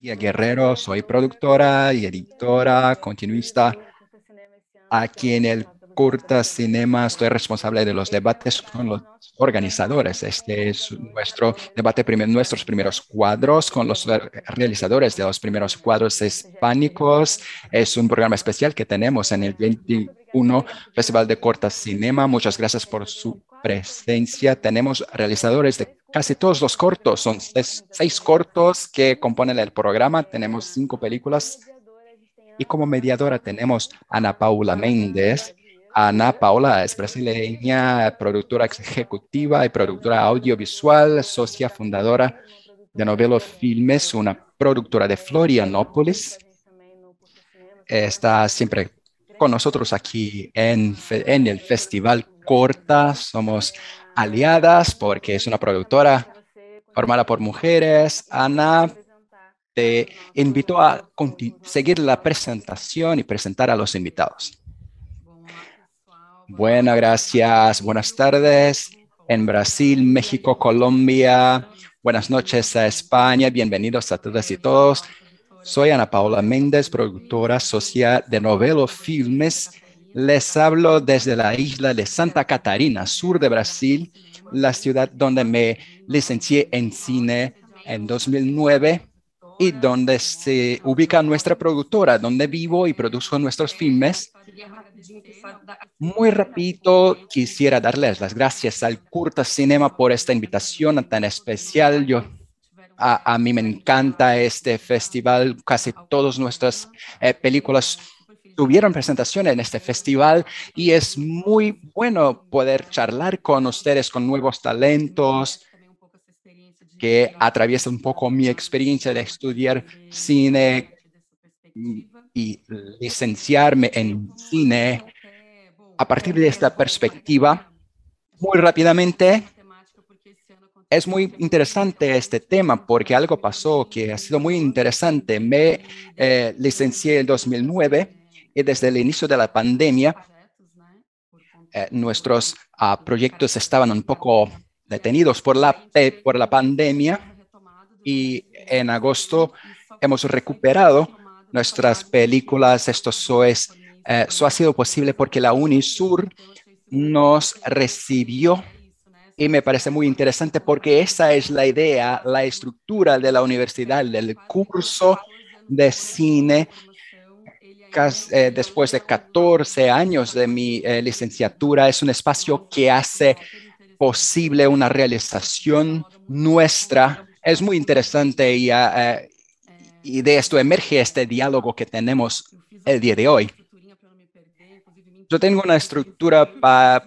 Sofía Guerrero, soy productora y editora, continuista aquí en el Curta Cinema. Estoy responsable de los debates con los organizadores. Este es nuestro debate, nuestros primeros cuadros con los realizadores de los primeros cuadros hispánicos. Es un programa especial que tenemos en el 21 Festival de Corta Cinema. Muchas gracias por su presencia. Tenemos realizadores de casi todos los cortos. Son seis cortos que componen el programa. Tenemos 5 películas y como mediadora tenemos a Ana Paula Méndez. Ana Paula es brasileña, productora ejecutiva y productora audiovisual, socia fundadora de Novelo Filmes, una productora de Florianópolis. Está siempre con nosotros aquí en el Festival Corta. Somos aliadas porque es una productora formada por mujeres. Ana, te invito a seguir la presentación y presentar a los invitados. Buenas, gracias. Buenas tardes en Brasil, México, Colombia. Buenas noches a España. Bienvenidos a todas y todos. Soy Ana Paula Méndez, productora social de Novelo Filmes. Les hablo desde la isla de Santa Catarina, sur de Brasil, la ciudad donde me licencié en cine en 2009 y donde se ubica nuestra productora, donde vivo y produzco nuestros filmes. Muy rapidito, quisiera darles las gracias al Curta Cinema por esta invitación tan especial. A mí me encanta este festival. Casi todas nuestras películas tuvieron presentación en este festival y es muy bueno poder charlar con ustedes, con nuevos talentos que atraviesan un poco mi experiencia de estudiar cine y licenciarme en cine. A partir de esta perspectiva, muy rápidamente, es muy interesante este tema porque algo pasó que ha sido muy interesante. Me licencié en 2009 y desde el inicio de la pandemia, nuestros proyectos estaban un poco detenidos por la pandemia y en agosto hemos recuperado nuestras películas. Eso ha sido posible porque la Unisur nos recibió y me parece muy interesante porque esa es la idea, la estructura de la universidad, del curso de cine. Después de 14 años de mi licenciatura, es un espacio que hace posible una realización nuestra. Es muy interesante y de esto emerge este diálogo que tenemos el día de hoy. Yo tengo una estructura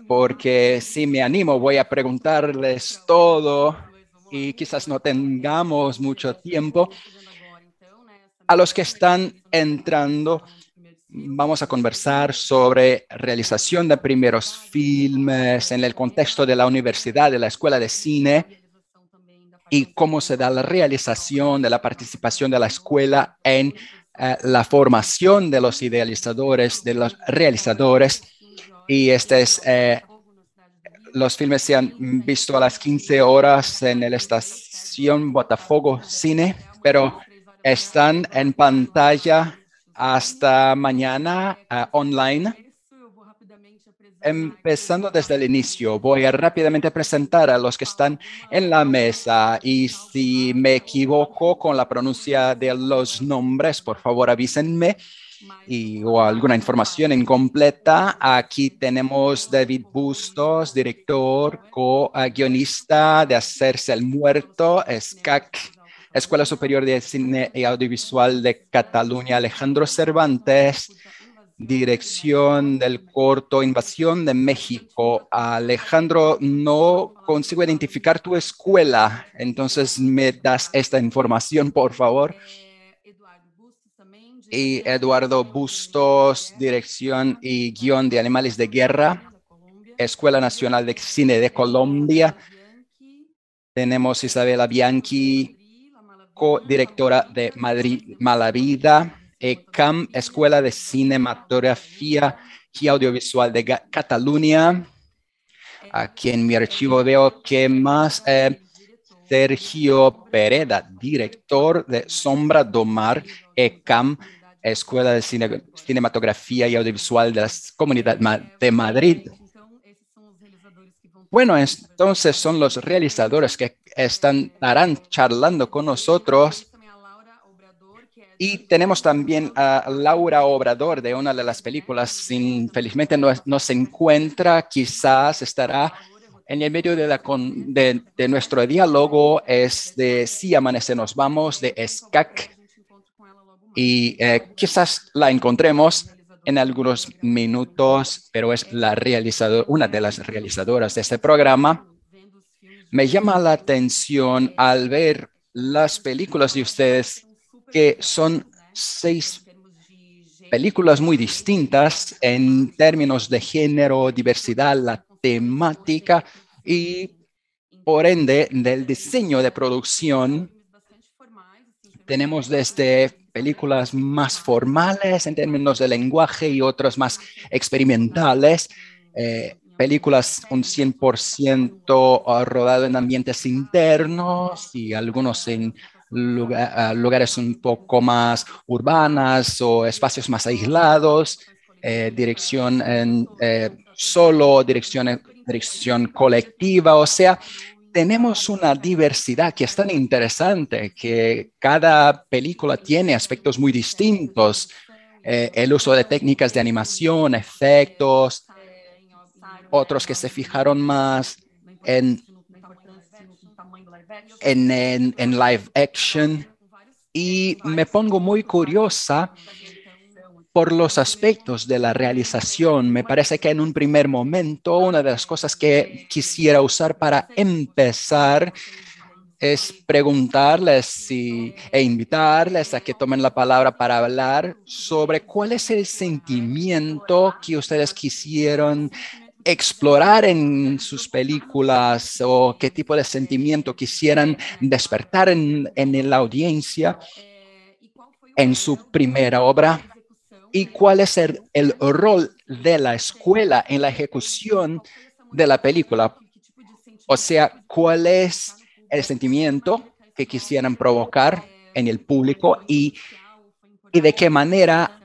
porque si me animo voy a preguntarles todo y quizás no tengamos mucho tiempo. A los que están entrando, vamos a conversar sobre realización de primeros filmes en el contexto de la universidad, de la escuela de cine y cómo se da la realización de la participación de la escuela en la formación de los idealizadores, de los realizadores. Y los filmes se han visto a las 15 horas en la estación Botafogo Cine, pero están en pantalla hasta mañana online. Empezando desde el inicio, voy a rápidamente presentar a los que están en la mesa y si me equivoco con la pronuncia de los nombres, por favor avísenme o alguna información incompleta. Aquí tenemos David Bustos, director, co-guionista de Hacerse el Muerto, SCAC, Escuela Superior de Cine y Audiovisual de Cataluña, Alejandro Cervantes, dirección del corto Invasión de México. Alejandro, no consigo identificar tu escuela, entonces me das esta información, por favor. Y Eduardo Bustos, dirección y guión de Animales de Guerra, Escuela Nacional de Cine de Colombia. Tenemos Isabela Bianchi, co-directora de Madrid Mala Vida, ECAM, Escuela de Cinematografía y Audiovisual de Cataluña. Aquí en mi archivo veo que más Sergio Pereda, director de Sombra do Mar, ECAM, Escuela de Cinematografía y Audiovisual de la Comunidad de Madrid. Bueno, entonces son los realizadores que estarán charlando con nosotros. Y tenemos también a Laura Obrador de una de las películas. Infelizmente no se encuentra, quizás estará en el medio de nuestro diálogo. Es de Si amanece nos vamos, de SCAC. Y quizás la encontremos en algunos minutos, pero es una de las realizadoras de este programa. Me llama la atención al ver las películas de ustedes, que son 6 películas muy distintas en términos de género, diversidad, la temática y por ende del diseño de producción. Tenemos desde películas más formales en términos de lenguaje y otras más experimentales, películas un 100% rodado en ambientes internos y algunos en lugares un poco más urbanas o espacios más aislados, dirección en solo, dirección colectiva, o sea, tenemos una diversidad que es tan interesante, que cada película tiene aspectos muy distintos. El uso de técnicas de animación, efectos, otros que se fijaron más en, en live action. Y me pongo muy curiosa por los aspectos de la realización. Me parece que en un primer momento, una de las cosas que quisiera usar para empezar es preguntarles e invitarles a que tomen la palabra para hablar sobre cuál es el sentimiento que ustedes quisieron explorar en sus películas, o qué tipo de sentimiento quisieran despertar en la audiencia en su primera obra, y cuál es el rol de la escuela en la ejecución de la película. O sea, cuál es el sentimiento que quisieran provocar en el público, y de qué manera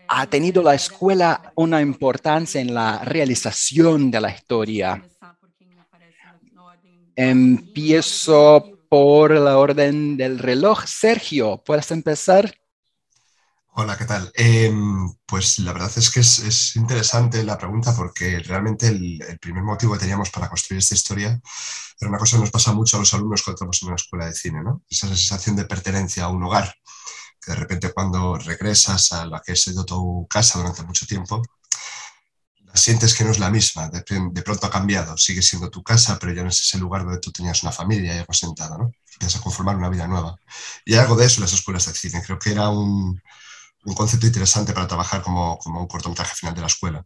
ha tenido la escuela una importancia en la realización de la historia. Empiezo por la orden del reloj. Sergio, ¿puedes empezar? Hola, ¿qué tal? Pues la verdad es que es interesante la pregunta, porque realmente el primer motivo que teníamos para construir esta historia era una cosa que nos pasa mucho a los alumnos cuando estamos en una escuela de cine, ¿no? Esa sensación de pertenencia a un hogar, que de repente cuando regresas a la que ha sido tu casa durante mucho tiempo, la sientes que no es la misma, de pronto ha cambiado, sigue siendo tu casa, pero ya no es ese lugar donde tú tenías una familia y algo sentado, ¿no? Empiezas a conformar una vida nueva. Y hay algo de eso en las escuelas de cine. Creo que era un concepto interesante para trabajar como un cortometraje final de la escuela.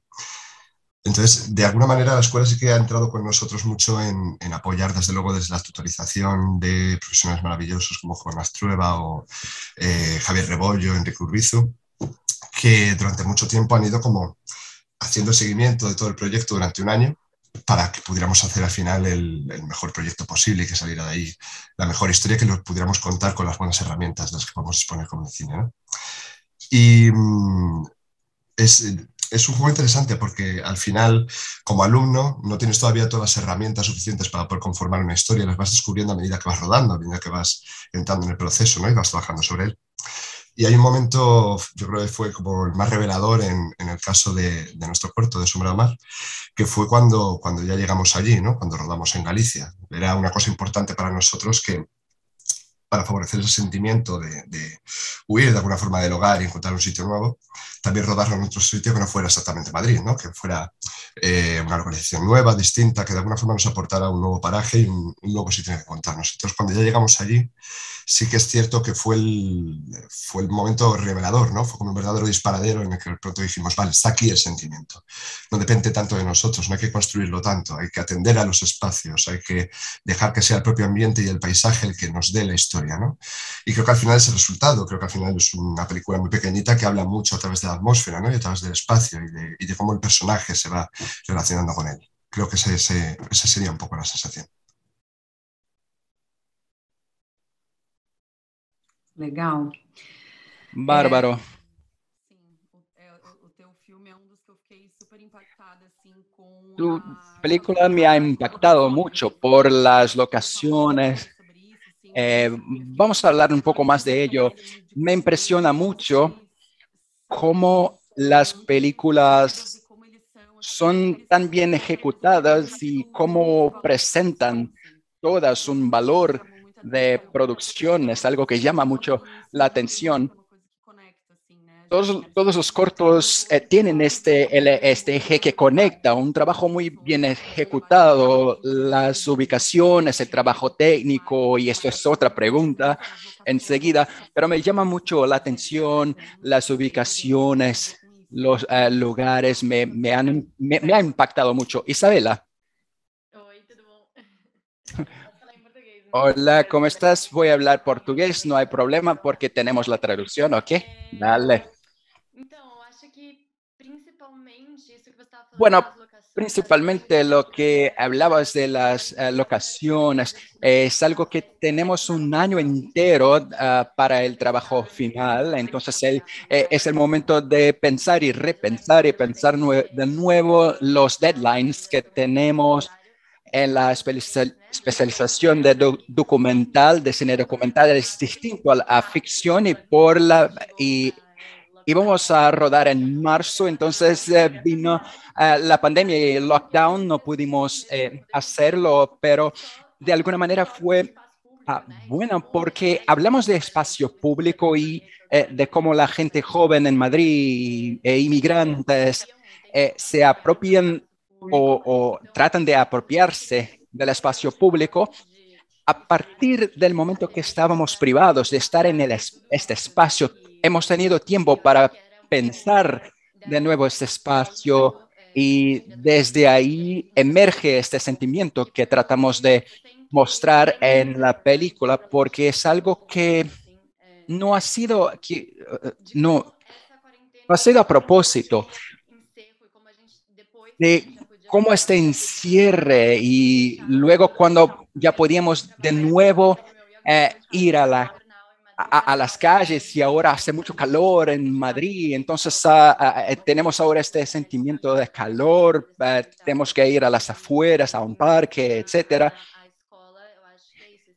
Entonces, de alguna manera, la escuela sí que ha entrado con nosotros mucho en apoyar, desde luego, desde la tutorización de profesionales maravillosos como Juan Mastrueva o Javier Rebollo, Enrique Urbizu, que durante mucho tiempo han ido como haciendo seguimiento de todo el proyecto durante un año, para que pudiéramos hacer al final el mejor proyecto posible y que saliera de ahí la mejor historia, que lo pudiéramos contar con las buenas herramientas de las que podemos exponer como el cine, ¿no? Y es, es un juego interesante, porque al final, como alumno, no tienes todavía todas las herramientas suficientes para poder conformar una historia. Las vas descubriendo a medida que vas rodando, a medida que vas entrando en el proceso, ¿no? Y vas trabajando sobre él. Y hay un momento, yo creo que fue como el más revelador en el caso de nuestro corto de Sombra de Mar, que fue cuando ya llegamos allí, ¿no? Cuando rodamos en Galicia. Era una cosa importante para nosotros, que para favorecer ese sentimiento de huir de alguna forma del hogar y encontrar un sitio nuevo, también rodarlo en otro sitio que no fuera exactamente Madrid, ¿no? Que fuera una localización nueva, distinta, que de alguna forma nos aportara un nuevo paraje y un nuevo sitio que contarnos. Entonces, cuando ya llegamos allí, sí que es cierto que fue el momento revelador, ¿no? Fue como un verdadero disparadero en el que de pronto dijimos, vale, está aquí el sentimiento. No depende tanto de nosotros, no hay que construirlo tanto, hay que atender a los espacios, hay que dejar que sea el propio ambiente y el paisaje el que nos dé la historia, ¿no? Y creo que al final es el resultado. Creo que al final es una película muy pequeñita que habla mucho a través de la atmósfera, ¿no? Y a través del espacio y de cómo el personaje se va relacionando con él. Creo que esa sería un poco la sensación. Legal. Bárbaro. Tu película me ha impactado mucho por las locaciones. Vamos a hablar un poco más de ello. Me impresiona mucho cómo las películas son tan bien ejecutadas y cómo presentan todas un valor de producción. Es algo que llama mucho la atención. Todos los cortos tienen este eje que conecta, un trabajo muy bien ejecutado, las ubicaciones, el trabajo técnico, y esto es otra pregunta enseguida, pero me llama mucho la atención las ubicaciones, los lugares, me ha impactado mucho. Isabela. Hola, ¿cómo estás? Voy a hablar portugués, no hay problema porque tenemos la traducción, ¿ok? Dale. Bueno, principalmente lo que hablabas de las locaciones es algo que tenemos un año entero para el trabajo final. Entonces, es el momento de pensar y repensar y pensar de nuevo los deadlines que tenemos en la especialización de documental, de cine documental. Es distinto a ficción y vamos a rodar en marzo, entonces vino la pandemia y el lockdown, no pudimos hacerlo, pero de alguna manera fue bueno porque hablamos de espacio público y de cómo la gente joven en Madrid e inmigrantes se apropian o tratan de apropiarse del espacio público a partir del momento que estábamos privados de estar en este espacio. Hemos tenido tiempo para pensar de nuevo este espacio y desde ahí emerge este sentimiento que tratamos de mostrar en la película, porque es algo que no ha sido, no, no ha sido a propósito de cómo este encierre y luego cuando ya podíamos de nuevo ir a las calles y ahora hace mucho calor en Madrid, entonces tenemos ahora este sentimiento de calor, tenemos que ir a las afueras, a un parque, etcétera.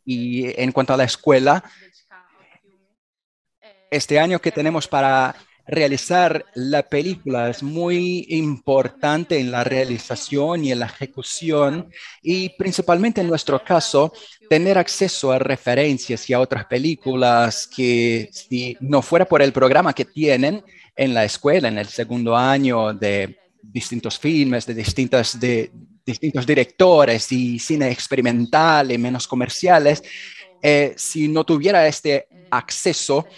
Y en cuanto a la escuela, este año que tenemos para realizar la película es muy importante en la realización y en la ejecución y principalmente en nuestro caso tener acceso a referencias y a otras películas que si no fuera por el programa que tienen en la escuela en el segundo año de distintos filmes de distintos directores y cine experimental y menos comerciales, si no tuviera este acceso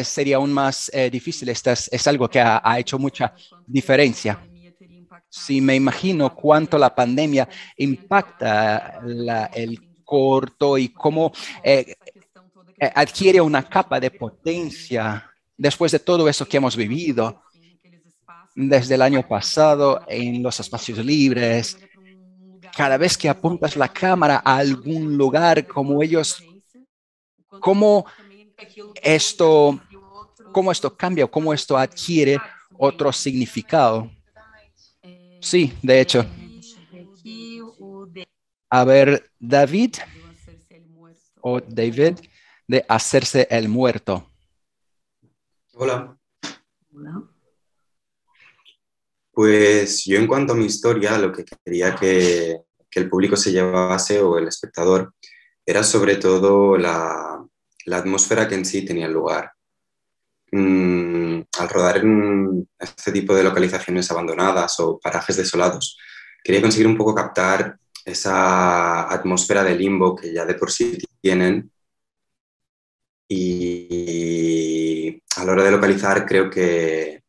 sería aún más difícil. Esto es algo que ha hecho mucha diferencia. Si me imagino cuánto la pandemia impacta el corto y cómo adquiere una capa de potencia después de todo eso que hemos vivido desde el año pasado en los espacios libres. Cada vez que apuntas la cámara a algún lugar como ellos, cómo esto cómo esto cambia o cómo esto adquiere otro significado. Sí, de hecho. A ver, David o David, de hacerse el muerto. Hola. Pues yo en cuanto a mi historia, lo que quería que el público se llevase o el espectador era sobre todo la atmósfera que en sí tenía lugar. Al rodar en este tipo de localizaciones abandonadas o parajes desolados, quería conseguir un poco captar esa atmósfera de limbo que ya de por sí tienen y a la hora de localizar creo que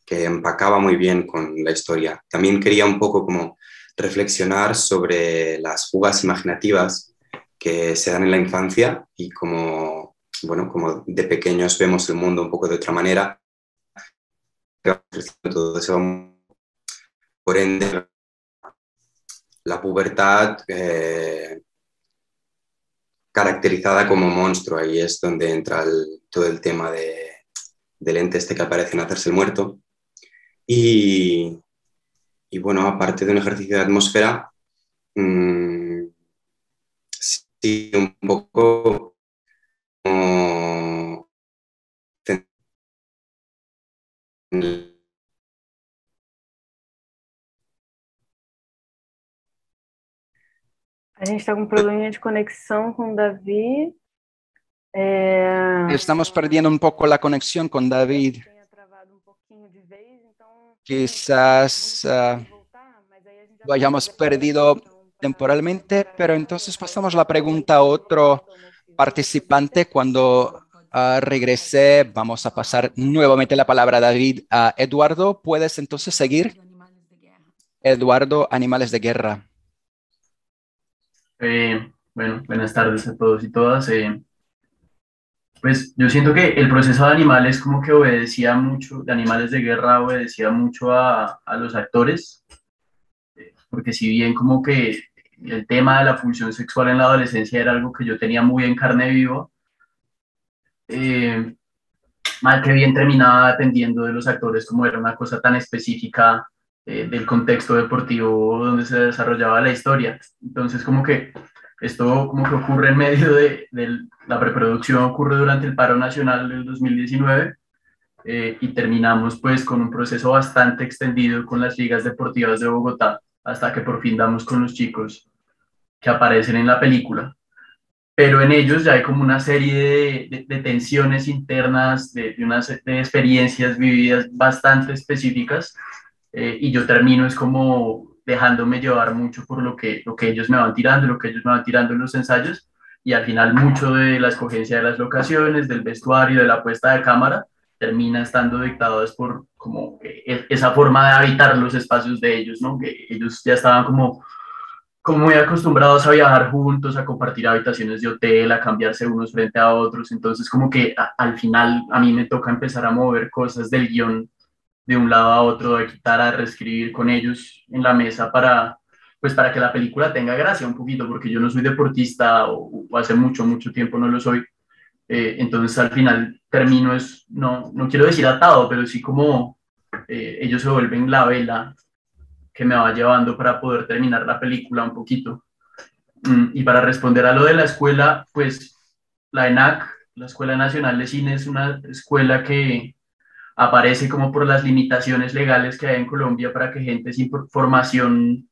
empacaba muy bien con la historia. También quería un poco como reflexionar sobre las fugas imaginativas que se dan en la infancia y como, bueno, como de pequeños vemos el mundo un poco de otra manera, todo eso, por ende, la pubertad caracterizada como monstruo. Ahí es donde entra todo el tema del ente este que aparece en Hacerse el Muerto. Y bueno, aparte de un ejercicio de atmósfera, sí, un poco como A gente está com um probleminha de conexão com o Davi. Estamos perdiendo un poco la conexión con David. Quizás lo hayamos perdido temporalmente, pero entonces pasamos la pregunta a otro participante. Cuando regrese, vamos a pasar nuevamente la palabra a David. Eduardo, ¿puedes entonces seguir? Eduardo, Animales de Guerra. Bueno, buenas tardes a todos y todas. Pues yo siento que el proceso de Animales como que obedecía mucho, de Animales de Guerra obedecía mucho a los actores, porque si bien como que el tema de la pulsión sexual en la adolescencia era algo que yo tenía muy en carne viva, mal que bien terminaba dependiendo de los actores, como era una cosa tan específica del contexto deportivo donde se desarrollaba la historia. Entonces como que esto como que ocurre en medio de la preproducción, ocurre durante el paro nacional del 2019 y terminamos pues con un proceso bastante extendido con las ligas deportivas de Bogotá hasta que por fin damos con los chicos que aparecen en la película. Pero en ellos ya hay como una serie de tensiones internas, de experiencias vividas bastante específicas y yo termino es como dejándome llevar mucho por lo que ellos me van tirando, lo que ellos me van tirando en los ensayos y al final mucho de la escogencia de las locaciones, del vestuario, de la puesta de cámara, termina estando dictados por como esa forma de habitar los espacios de ellos, ¿no? Que ellos ya estaban como muy acostumbrados a viajar juntos, a compartir habitaciones de hotel, a cambiarse unos frente a otros, entonces como que al final a mí me toca empezar a mover cosas del guión de un lado a otro, de quitar, a reescribir con ellos en la mesa pues para que la película tenga gracia un poquito, porque yo no soy deportista o hace mucho tiempo no lo soy, entonces al final termino no quiero decir atado, pero sí como ellos se vuelven la vela que me va llevando para poder terminar la película un poquito. Y para responder a lo de la escuela, pues la ENAC, la Escuela Nacional de Cine, es una escuela que aparece como por las limitaciones legales que hay en Colombia para que gente sin formación,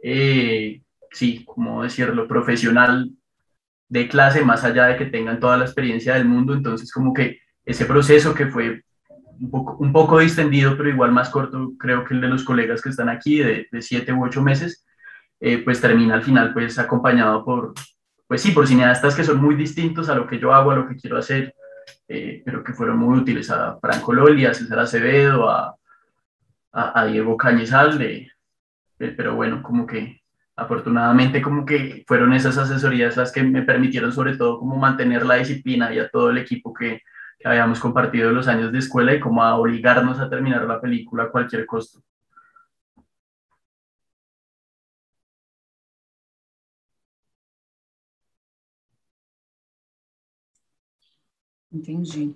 sí, como decirlo, profesional de clase, más allá de que tengan toda la experiencia del mundo, entonces como que ese proceso que fue un poco distendido, pero igual más corto, creo que el de los colegas que están aquí, de 7 u 8 meses, pues termina al final pues acompañado pues sí, por cineastas que son muy distintos a lo que yo hago, a lo que quiero hacer, pero que fueron muy útiles, a Franco Loli, a César Acevedo, a Diego Cañizal, pero bueno, como que afortunadamente como que fueron esas asesorías las que me permitieron sobre todo como mantener la disciplina y a todo el equipo que habíamos compartido los años de escuela y como a obligarnos a terminar la película a cualquier costo. Entendi.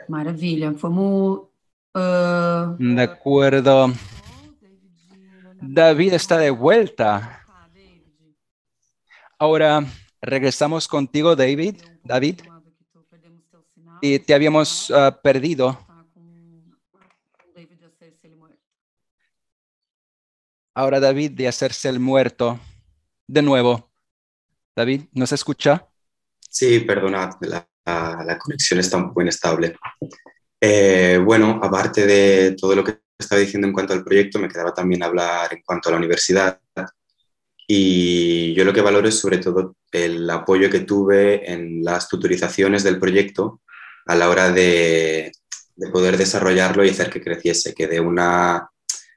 Maravilha. Vamos... De acuerdo. David está de vuelta. Ahora regresamos contigo, David. Y te habíamos perdido. Ahora David de Hacerse el Muerto. De nuevo. David, ¿nos escucha? Sí, perdonad, la conexión está un poco inestable. Bueno, aparte de todo lo que estaba diciendo en cuanto al proyecto, me quedaba también hablar en cuanto a la universidad. Y yo lo que valoro es sobre todo el apoyo que tuve en las tutorizaciones del proyecto a la hora de poder desarrollarlo y hacer que creciese, que de una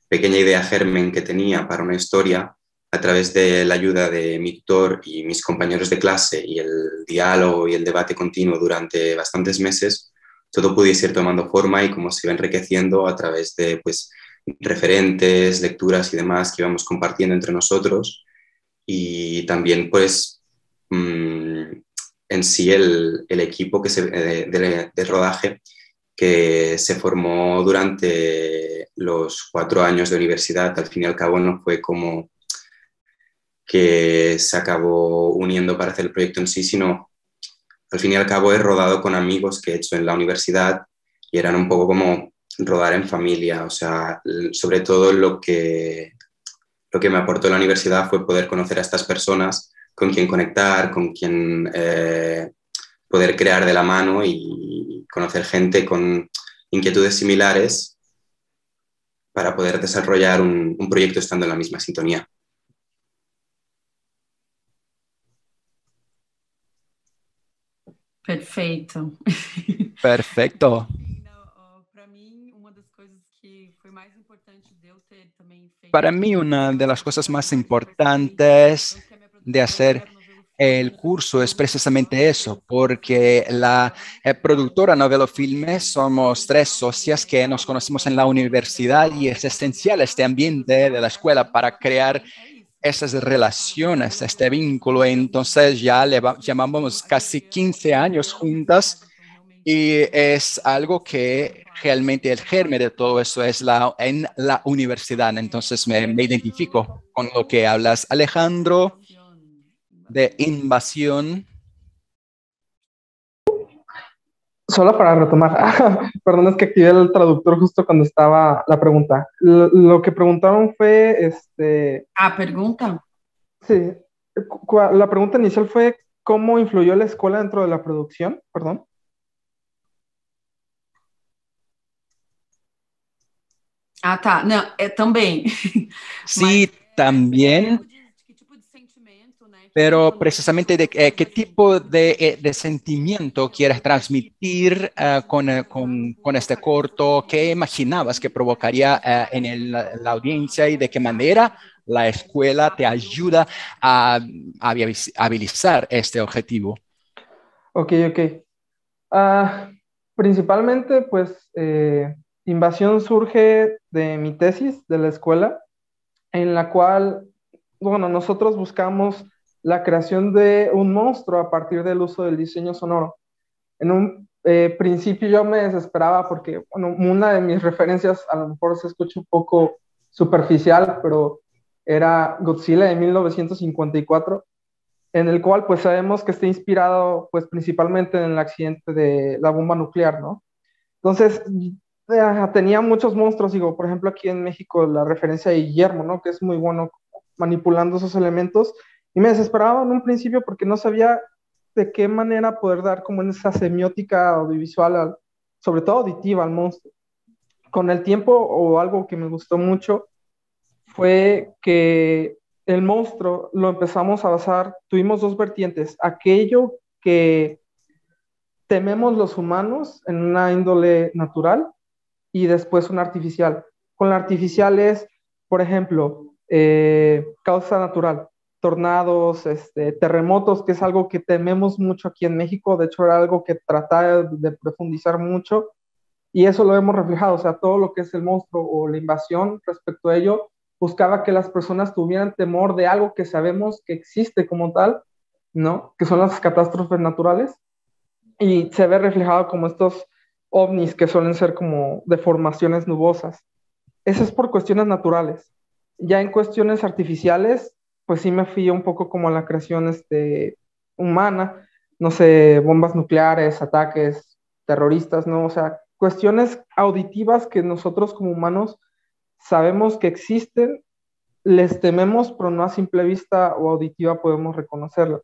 pequeña idea germen que tenía para una historia, a través de la ayuda de mi tutor y mis compañeros de clase y el diálogo y el debate continuo durante bastantes meses, todo pudiese ir tomando forma y cómo se iba enriqueciendo a través de pues, referentes, lecturas y demás que íbamos compartiendo entre nosotros. Y también pues en sí el equipo de rodaje que se formó durante los 4 años de universidad. Al fin y al cabo no fue como que se acabó uniendo para hacer el proyecto en sí, sino al fin y al cabo he rodado con amigos que he hecho en la universidad y eran un poco como rodar en familia. O sea, sobre todo lo que me aportó la universidad fue poder conocer a estas personas, con quien conectar, con quien poder crear de la mano y conocer gente con inquietudes similares para poder desarrollar un proyecto estando en la misma sintonía. Perfeito. Perfecto. Para mim, uma das coisas que foi mais importante de eu ter também feito. Para mí, una de las cosas más importantes de hacer el curso es precisamente eso, porque la productora Novelo Filmes somos 3 socias que nos conocimos en la universidad y es esencial este ambiente de la escuela para crear esas relaciones, este vínculo. Entonces ya llamamos casi 15 años juntas y es algo que realmente el germen de todo eso es en la universidad. Entonces me identifico con lo que hablas, Alejandro, de invasión. Solo para retomar, perdón, es que activé el traductor justo cuando estaba la pregunta. Lo que preguntaron fue, Pergunta? sí, la pregunta inicial fue, ¿cómo influyó la escuela dentro de la producción? Perdón. Tá. Não, também. Sí, también, pero precisamente de qué tipo de sentimiento quieres transmitir con este corto, qué imaginabas que provocaría en la audiencia y de qué manera la escuela te ayuda a habilitar este objetivo. Ok. Principalmente, pues, Invasión surge de mi tesis de la escuela, en la cual, bueno, nosotros buscamos la creación de un monstruo a partir del uso del diseño sonoro. En un principio yo me desesperaba porque, bueno, una de mis referencias, a lo mejor se escucha un poco superficial, pero era Godzilla de 1954, en el cual pues sabemos que está inspirado pues principalmente en el accidente de la bomba nuclear, ¿no? Entonces, tenía muchos monstruos, digo, por ejemplo, aquí en México la referencia de Guillermo, ¿no? Que es muy bueno manipulando esos elementos, y me desesperaba en un principio porque no sabía de qué manera poder dar como en esa semiótica audiovisual, sobre todo auditiva, al monstruo. Con el tiempo, o algo que me gustó mucho, fue que el monstruo lo empezamos a basar, tuvimos 2 vertientes, aquello que tememos los humanos en una índole natural y después una artificial. Con la artificial es, por ejemplo, causa natural, tornados, terremotos, que es algo que tememos mucho aquí en México. De hecho, era algo que trataba de profundizar mucho y eso lo hemos reflejado. O sea, todo lo que es el monstruo o la invasión respecto a ello buscaba que las personas tuvieran temor de algo que sabemos que existe como tal, ¿no? Que son las catástrofes naturales, y se ve reflejado como estos ovnis que suelen ser como deformaciones nubosas. Eso es por cuestiones naturales. Ya en cuestiones artificiales, pues sí me fui un poco como a la creación humana, no sé, bombas nucleares, ataques terroristas, ¿no? O sea, cuestiones auditivas que nosotros como humanos sabemos que existen, les tememos, pero no a simple vista o auditiva podemos reconocerlo.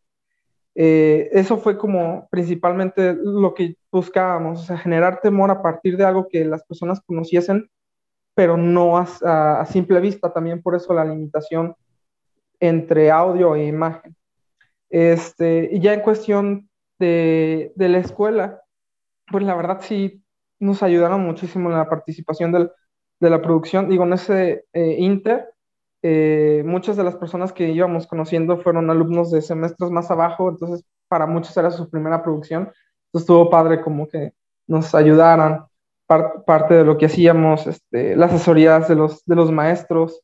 Eso fue como principalmente lo que buscábamos, o sea, generar temor a partir de algo que las personas conociesen, pero no a simple vista. También por eso la limitación entre audio e imagen. Y ya en cuestión de la escuela, pues la verdad sí nos ayudaron muchísimo en la participación de la producción. Digo, en ese inter, muchas de las personas que íbamos conociendo fueron alumnos de semestres más abajo, entonces para muchos era su primera producción. Entonces estuvo padre como que nos ayudaran. Parte de lo que hacíamos, las asesorías de los maestros,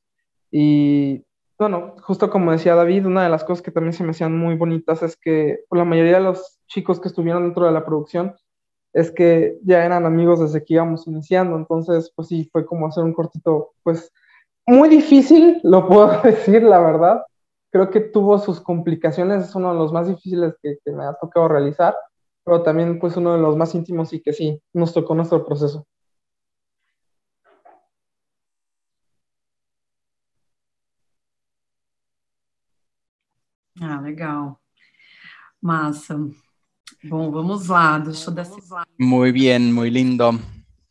y Bueno, justo como decía David, una de las cosas que también se me hacían muy bonitas es que por la mayoría de los chicos que estuvieron dentro de la producción es que ya eran amigos desde que íbamos iniciando, entonces pues sí, fue como hacer un cortito, pues muy difícil, lo puedo decir, la verdad. Creo que tuvo sus complicaciones, es uno de los más difíciles que me ha tocado realizar, pero también pues uno de los más íntimos y que sí, nos tocó nuestro proceso. Ah, legal. Massa. Bom, vamos lá. Deixa eu dar Muy bien, muy lindo.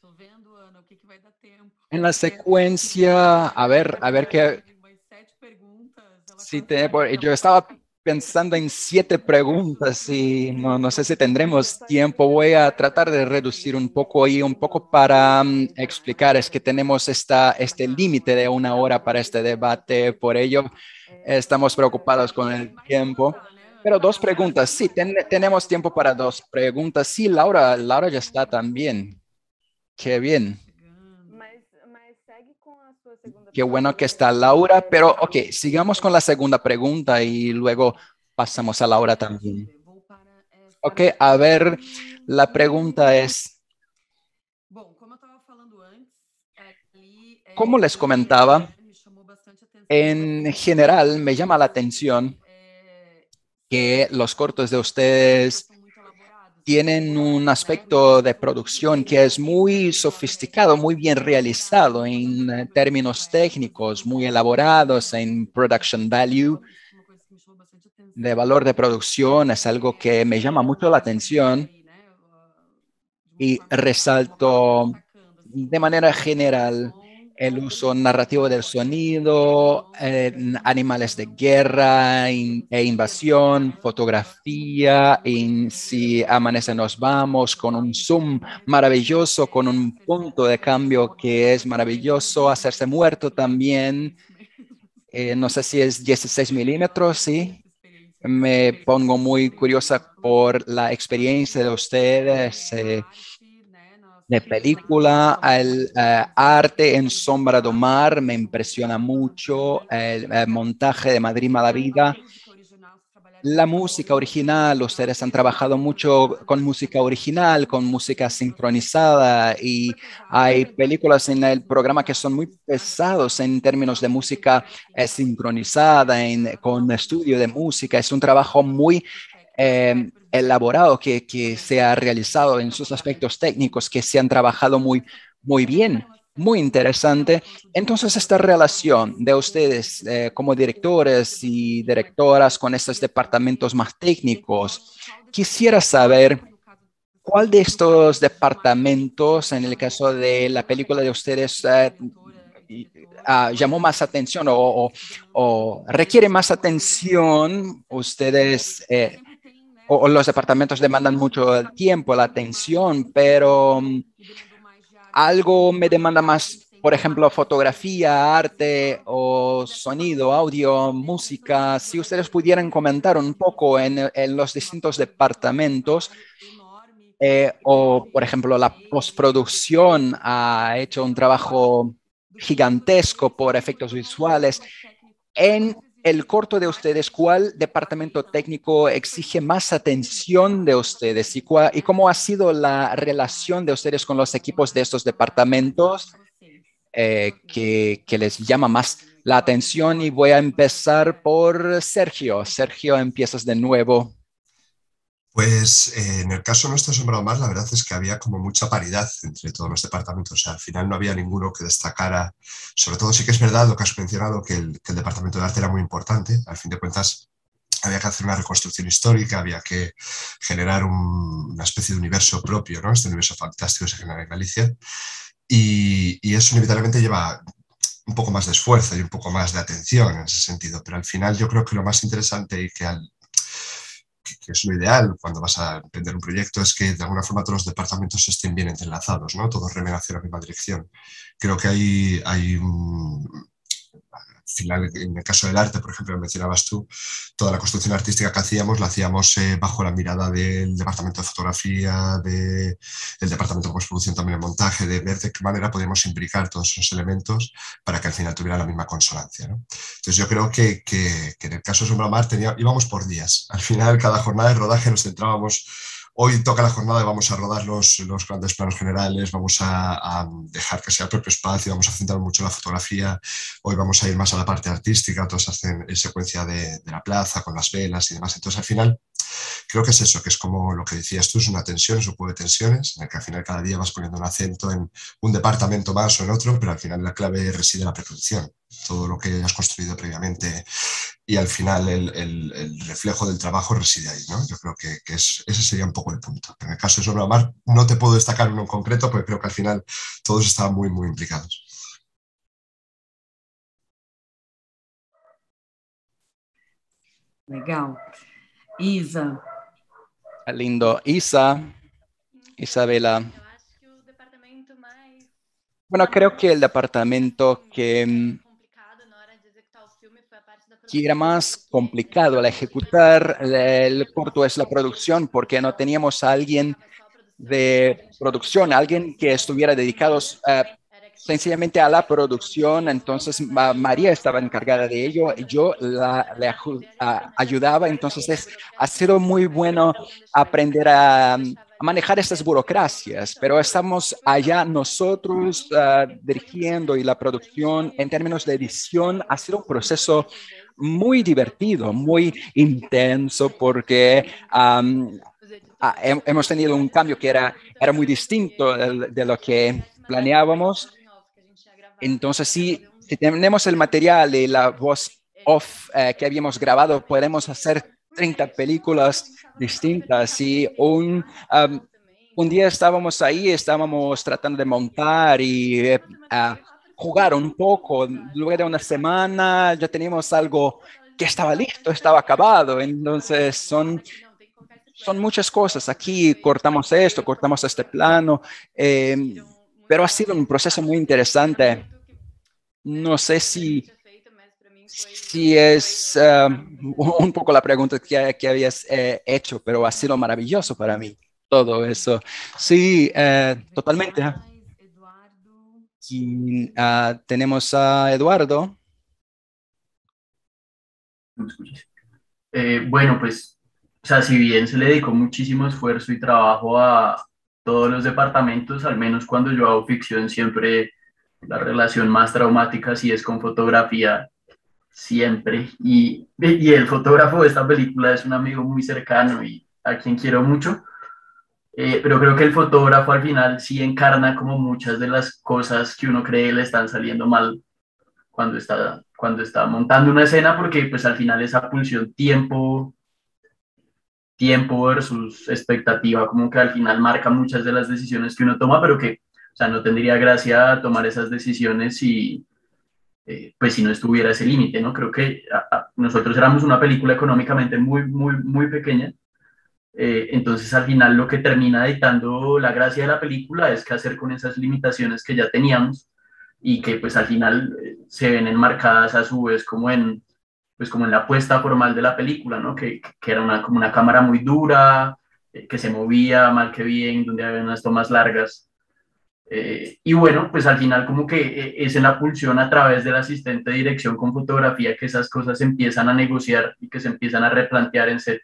Tô vendo, Ana, o que vai dar tempo. En la secuencia, a ver qué, Umas 7 perguntas. si yo estaba pensando en 7 preguntas y no sé si tendremos tiempo. Voy a tratar de reducir un poco y un poco para explicar. Es que tenemos este límite de 1 hora para este debate, por ello estamos preocupados con el tiempo. Pero 2 preguntas, sí, tenemos tiempo para 2 preguntas. Sí, Laura ya está también. Qué bien. Mas segue com a sua segunda Qué bueno que pergunta. está Laura, pero ok, sigamos con la segunda pregunta y luego pasamos a Laura también. Vou para essa Ok, a ver, la pregunta es, Bom, como eu estava falando antes, ali como les comentaba, me chamou bastante atenção en general me llama la atención que los cortos de ustedes são muito elaborados. tienen un aspecto de producción que es muy sofisticado, muy bien realizado en términos técnicos, muy elaborados en production value, Uma coisa que me chamou bastante atenção. de valor de producción, es algo que me llama mucho la atención y resalto de manera general el uso narrativo del sonido, animales de guerra e invasión, fotografía, en Si amanece nos vamos, con un zoom maravilloso, con un punto de cambio que es maravilloso, hacerse muerto también, no sé si es 16 milímetros, sí. Me pongo muy curiosa por la experiencia de ustedes de película, el arte en Sombra do Mar me impresiona mucho, el montaje de Madrid Mala Vida, la música original, ustedes han trabajado mucho con música original, con música sincronizada y hay películas en el programa que son muy pesados en términos de música sincronizada, con estudio de música. Es un trabajo muy elaborado que se ha realizado en sus aspectos técnicos, que se han trabajado muy bien, muy interesante. Entonces, esta relación de ustedes como directores y directoras con estos departamentos más técnicos, quisiera saber cuál de estos departamentos, en el caso de la película de ustedes, llamó más atención o requiere más atención. Ustedes o los departamentos demandan mucho el tiempo, la atención, pero algo me demanda más, por ejemplo, fotografía, arte o sonido, audio, música. Si ustedes pudieran comentar un poco en los distintos departamentos, o por ejemplo, la postproducción ha hecho un trabajo gigantesco por efectos visuales. En el corto de ustedes, ¿cuál departamento técnico exige más atención de ustedes y cómo ha sido la relación de ustedes con los equipos de estos departamentos que les llama más la atención? Y voy a empezar por Sergio. Sergio, empiezas de nuevo. Pues en el caso nuestro Sombra do Mar, la verdad es que había como mucha paridad entre todos los departamentos. O sea, al final no había ninguno que destacara. Sobre todo sí que es verdad lo que has mencionado, que el departamento de arte era muy importante. Al fin de cuentas, había que hacer una reconstrucción histórica, había que generar una especie de universo propio, ¿no? Este universo fantástico que se genera en Galicia. Y eso inevitablemente lleva un poco más de esfuerzo y un poco más de atención en ese sentido. Pero al final yo creo que lo más interesante y que es lo ideal cuando vas a emprender un proyecto, es que de alguna forma todos los departamentos estén bien entrelazados, ¿no? Todos remen hacia la misma dirección. Creo que hay final, en el caso del arte, por ejemplo, lo mencionabas tú, toda la construcción artística que hacíamos la hacíamos bajo la mirada del departamento de fotografía, del departamento de postproducción, también el montaje, de ver de qué manera podíamos imbricar todos esos elementos para que al final tuviera la misma consonancia, ¿no? Entonces yo creo que en el caso de Sombra Mar íbamos por días. Al final, cada jornada de rodaje nos centrábamos. Hoy toca la jornada y vamos a rodar los grandes planos generales, vamos a dejar que sea el propio espacio, vamos a centrar mucho en la fotografía. Hoy vamos a ir más a la parte artística, todos hacen secuencia de la plaza con las velas y demás. Entonces, al final, creo que es eso, que es como lo que decías tú, es una tensión, es un juego de tensiones, en el que al final cada día vas poniendo un acento en un departamento más o en otro, pero al final la clave reside en la preproducción, todo lo que has construido previamente, y al final el reflejo del trabajo reside ahí, ¿no? Yo creo que ese sería un poco el punto. En el caso de Sombra Mar no te puedo destacar uno en concreto, porque creo que al final todos estaban muy, muy implicados. Legal. Isa. Lindo. Isabela. Bueno, creo que el departamento que era más complicado al ejecutar el corto es la producción, porque no teníamos a alguien de producción, alguien que estuviera dedicado sencillamente a la producción. Entonces María estaba encargada de ello y yo le ayudaba. Entonces ha sido muy bueno aprender a manejar estas burocracias, pero estamos allá nosotros dirigiendo, y la producción en términos de edición ha sido un proceso muy divertido, muy intenso, porque hemos tenido un cambio que era muy distinto de lo que planeábamos. Entonces, si tenemos el material y la voz off que habíamos grabado, podemos hacer 30 películas distintas. Y un día estábamos tratando de montar y jugar un poco. Luego de una semana ya teníamos algo que estaba listo, estaba acabado. Entonces, son muchas cosas. Aquí cortamos esto, cortamos este plano, pero ha sido un proceso muy interesante. No sé si es un poco la pregunta que habías hecho, pero ha sido maravilloso para mí todo eso. Sí, totalmente. Y, tenemos a Eduardo. Bueno, pues, o sea, si bien se le dedicó muchísimo esfuerzo y trabajo a todos los departamentos, al menos cuando yo hago ficción, siempre la relación más traumática sí es con fotografía, siempre. Y el fotógrafo de esta película es un amigo muy cercano y a quien quiero mucho. Pero creo que el fotógrafo al final sí encarna como muchas de las cosas que uno cree le están saliendo mal cuando está montando una escena, porque pues al final esa pulsión tiempo versus expectativa, como que al final marca muchas de las decisiones que uno toma, pero que, o sea, no tendría gracia tomar esas decisiones si, pues si no estuviera ese límite, ¿no? Creo que nosotros éramos una película económicamente muy, muy, muy pequeña, entonces al final lo que termina dictando la gracia de la película es qué hacer con esas limitaciones que ya teníamos y que pues al final se ven enmarcadas a su vez pues como en la puesta formal de la película, ¿no? Que era como una cámara muy dura, que se movía mal que bien, donde había unas tomas largas. Y bueno, pues al final como que es en la pulsión a través del asistente de dirección con fotografía que esas cosas se empiezan a negociar y que se empiezan a replantear en set,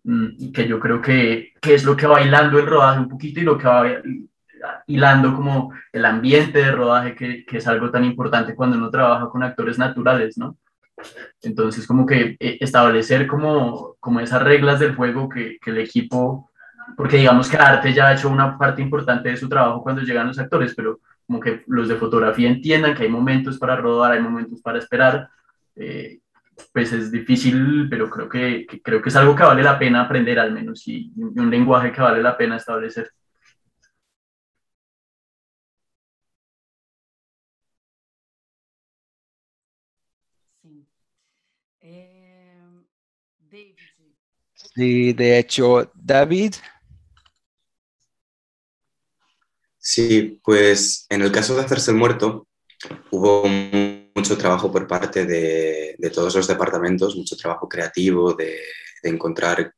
y que yo creo que es lo que va hilando el rodaje un poquito y lo que va hilando como el ambiente de rodaje, que es algo tan importante cuando uno trabaja con actores naturales, ¿no? Entonces, como que establecer como esas reglas del juego que el equipo, porque digamos que Arte ya ha hecho una parte importante de su trabajo cuando llegan los actores, pero como que los de fotografía entiendan que hay momentos para rodar, hay momentos para esperar, pues es difícil, pero creo que es algo que vale la pena aprender al menos y un lenguaje que vale la pena establecer. Sim. David. Sí, de hecho, David. Sí, pues en el caso de Hacerse el Muerto hubo muy mucho trabajo por parte de todos los departamentos, mucho trabajo creativo de encontrar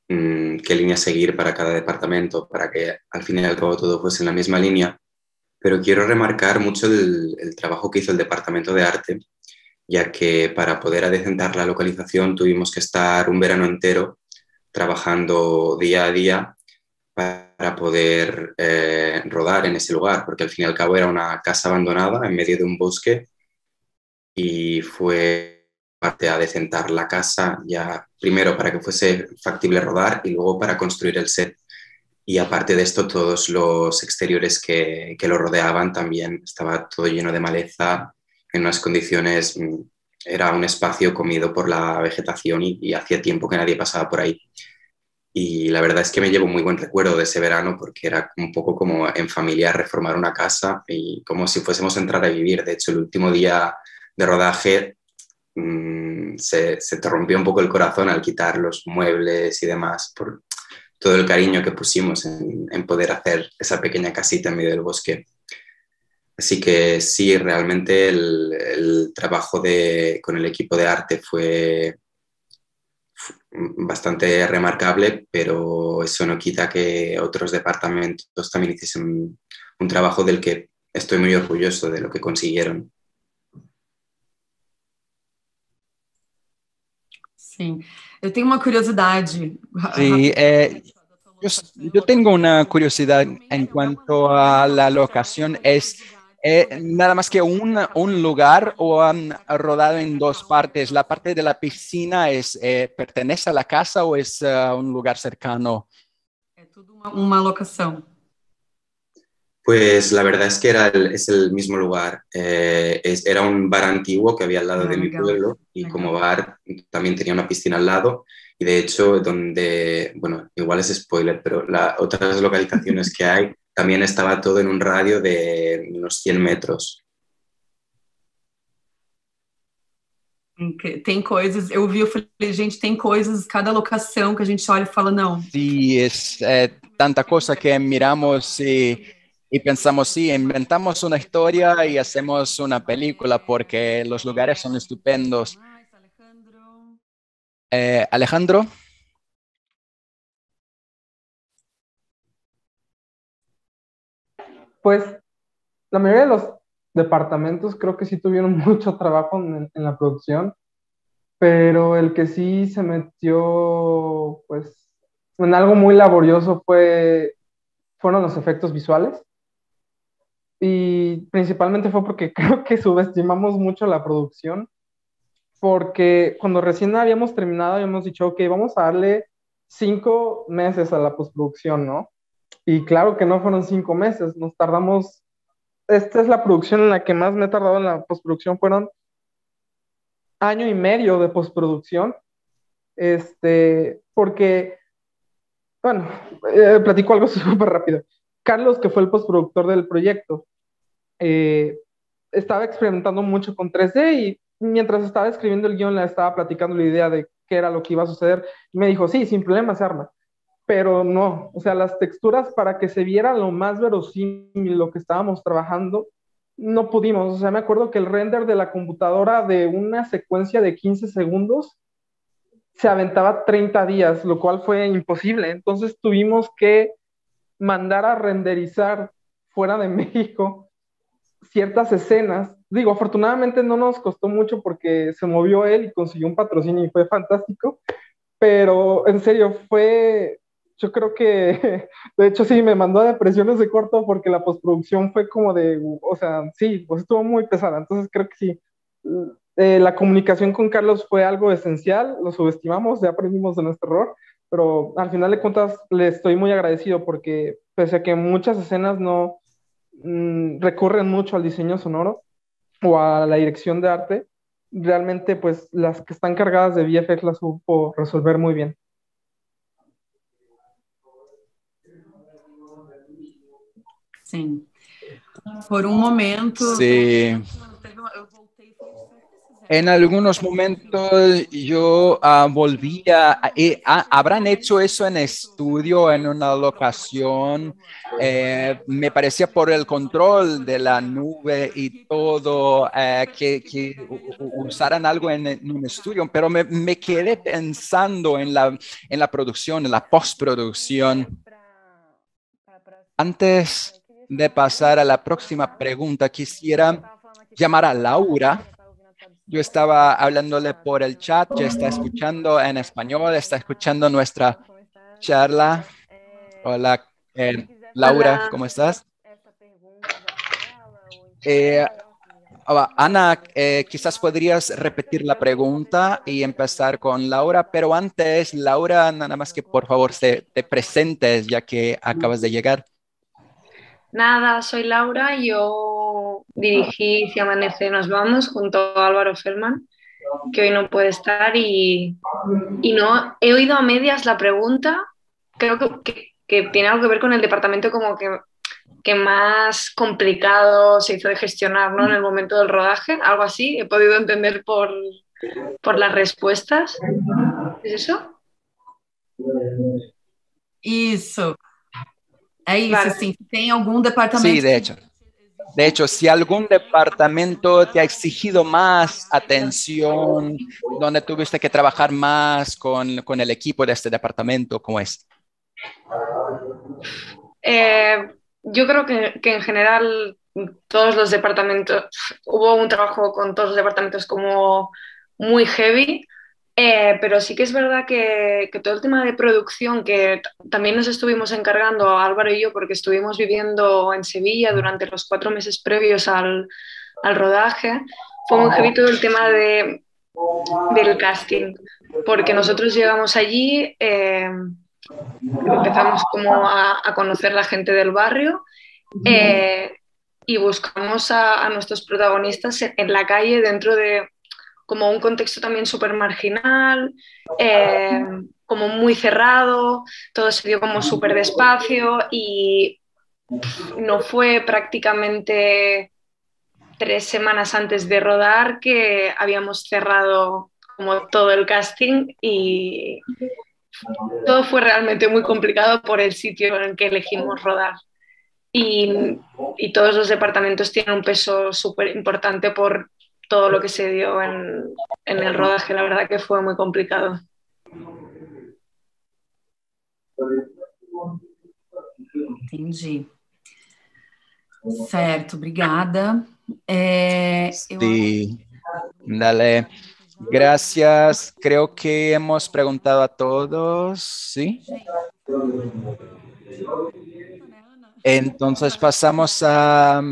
qué línea seguir para cada departamento, para que al fin y al cabo todo fuese en la misma línea. Pero quiero remarcar mucho el trabajo que hizo el departamento de arte, ya que para poder adecentar la localización tuvimos que estar un verano entero trabajando día a día para poder rodar en ese lugar, porque al fin y al cabo era una casa abandonada en medio de un bosque y fue parte a adecentar la casa ya primero para que fuese factible rodar y luego para construir el set. Y aparte de esto, todos los exteriores que lo rodeaban también estaba todo lleno de maleza, en unas condiciones, era un espacio comido por la vegetación y hacía tiempo que nadie pasaba por ahí. Y la verdad es que me llevo muy buen recuerdo de ese verano porque era un poco como en familia reformar una casa y como si fuésemos a entrar a vivir. De hecho, el último día de rodaje se te rompió un poco el corazón al quitar los muebles y demás por todo el cariño que pusimos en poder hacer esa pequeña casita en medio del bosque. Así que sí, realmente el trabajo con el equipo de arte fue bastante remarcable, pero eso no quita que otros departamentos también hiciesen un trabajo del que estoy muy orgulloso de lo que consiguieron. Sim, eu tenho uma curiosidade. Sí, yo tengo una curiosidad en cuanto a la locación. ¿Es nada más que un lugar o han rodado en dos partes? ¿La parte de la piscina pertenece a la casa o es un lugar cercano? É tudo uma locação. Pues la verdad es que es el mismo lugar. Era un bar antiguo que había al lado de mi Legal, pueblo y legal. como bar también tenía una piscina al lado. Y de hecho, bueno, igual es spoiler, pero otras localizaciones que hay, también estaba todo en un radio de unos 100 metros. Tem coisas, eu vi, eu falei, gente, tem coisas, cada locação que a gente olha e fala, não. Sí, es tanta cosa que miramos y pensamos, sí, inventamos una historia y hacemos una película porque los lugares son estupendos. Alejandro. Alejandro, Pues la mayoría de los departamentos creo que sí tuvieron mucho trabajo en la producción, pero el que sí se metió pues en algo muy laborioso fueron los efectos visuales. Y principalmente fue porque creo que subestimamos mucho la producción, porque cuando recién habíamos terminado habíamos dicho, ok, vamos a darle 5 meses a la postproducción, ¿no? Y claro que no fueron 5 meses, nos tardamos, esta es la producción en la que más me he tardado en la postproducción, fueron año y medio de postproducción, porque, bueno, platico algo súper rápido. Carlos, que fue el postproductor del proyecto, eh, estaba experimentando mucho con 3D y mientras estaba escribiendo el guión le estaba platicando la idea de qué era lo que iba a suceder. Y me dijo, sí, sin problema se arma. Pero no, o sea, las texturas para que se viera lo más verosímil lo que estábamos trabajando, no pudimos. O sea, me acuerdo que el render de la computadora de una secuencia de 15 segundos se aventaba 30 días, lo cual fue imposible. Entonces tuvimos que mandar a renderizar fuera de México ciertas escenas. Digo, afortunadamente no nos costó mucho porque se movió él y consiguió un patrocinio y fue fantástico, pero en serio yo creo que, de hecho sí, me mandó a depresiones de corto porque la postproducción fue como o sea, sí, pues estuvo muy pesada, entonces creo que sí. La comunicación con Carlos fue algo esencial, lo subestimamos, ya aprendimos de nuestro error, pero al final de cuentas le estoy muy agradecido porque pese a que muchas escenas no recurren mucho al diseño sonoro o a la dirección de arte, realmente pues las que están cargadas de VFX las supo resolver muy bien. Sim. Por um momento. sí. Eu voltei e falei, será que eles En algunos momentos yo ¿habrán hecho eso en estudio en una locación? Me parecía por el control de la nube y todo, que usaran algo en un estudio, pero me quedé pensando en la producción, en la postproducción. Antes de pasar a la próxima pregunta, quisiera llamar a Laura. Yo estaba hablándole por el chat, ya está escuchando en español, está escuchando nuestra charla. Hola, Laura, Hola. ¿cómo estás? Ana, quizás podrías repetir la pregunta y empezar con Laura, pero antes, Laura, nada más que por favor te presentes ya que acabas de llegar. Nada, soy Laura, yo dirigí Si Amanece Nos Vamos junto a Álvaro Feldman, que hoy no puede estar y no, he oído a medias la pregunta, creo que tiene algo que ver con el departamento como que más complicado se hizo de gestionar, ¿no? En el momento del rodaje, algo así, he podido entender por las respuestas. ¿Es eso? Isso. É isso, Vale. sim. Tem algum departamento... Sí, de hecho. De hecho, si algún departamento te ha exigido más atención, donde tuviste que trabajar más con el equipo de este departamento, ¿cómo es? Yo creo que en general todos los departamentos, hubo un trabajo con todos los departamentos como muy heavy, pero sí que es verdad que todo el tema de producción, que también nos estuvimos encargando Álvaro y yo, porque estuvimos viviendo en Sevilla durante los 4 meses previos al rodaje, fue muy heavy todo el tema del casting, porque nosotros llegamos allí, empezamos como a conocer la gente del barrio, y buscamos a nuestros protagonistas en la calle dentro de como un contexto también súper marginal, como muy cerrado, todo se dio como súper despacio y no fue prácticamente 3 semanas antes de rodar que habíamos cerrado como todo el casting y todo fue realmente muy complicado por el sitio en el que elegimos rodar. Y todos los departamentos tienen un peso súper importante por todo lo que se dio en el rodaje. La verdad que fue muy complicado. Entendi. Certo, obrigada. Sí, dale. Gracias. Creo que hemos preguntado a todos, ¿sí? Entonces pasamos a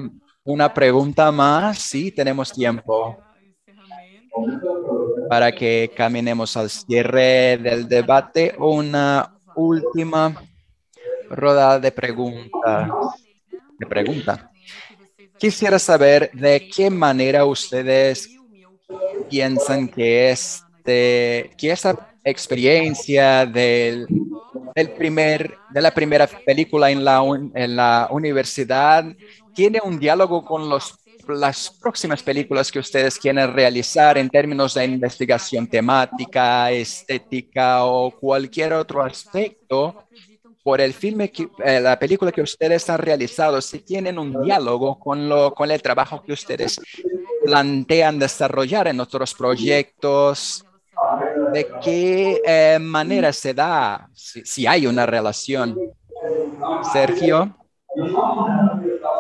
una pregunta más. Sí, tenemos tiempo para que caminemos al cierre del debate. Una última ronda de preguntas. Quisiera saber de qué manera ustedes piensan que esta experiencia de la primera película en la universidad tiene un diálogo con las próximas películas que ustedes quieren realizar en términos de investigación temática, estética o cualquier otro aspecto por el filme, la película que ustedes han realizado, si tienen un diálogo con el trabajo que ustedes plantean desarrollar en otros proyectos, de qué manera se da, si hay una relación. Sergio.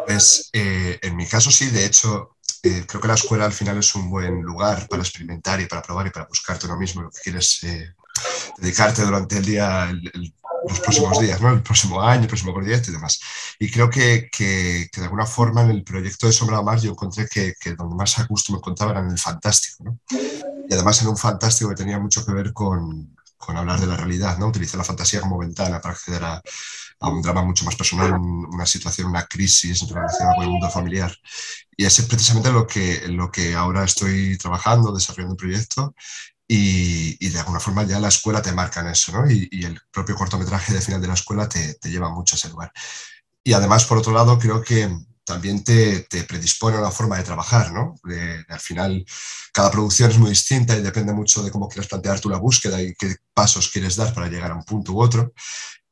Pues en mi caso sí, de hecho, creo que la escuela al final es un buen lugar para experimentar y para probar y para buscarte uno mismo lo que quieres dedicarte durante el día, los próximos días, ¿no? El próximo año, el próximo proyecto y demás. Y creo que de alguna forma en el proyecto de Sombra Mar yo encontré que donde más a gusto me encontraba era en el fantástico, ¿no? Y además en un fantástico que tenía mucho que ver con hablar de la realidad, ¿no? Utilizar la fantasía como ventana para acceder a un drama mucho más personal, una situación, una crisis relacionada con el mundo familiar. Y es precisamente lo que ahora estoy trabajando, desarrollando un proyecto. Y de alguna forma ya la escuela te marca en eso, ¿no? Y el propio cortometraje de final de la escuela te lleva mucho a ese lugar. Y además, por otro lado, creo que también te predispone a una forma de trabajar, ¿no? Al final, cada producción es muy distinta y depende mucho de cómo quieres plantear tú la búsqueda y qué pasos quieres dar para llegar a un punto u otro.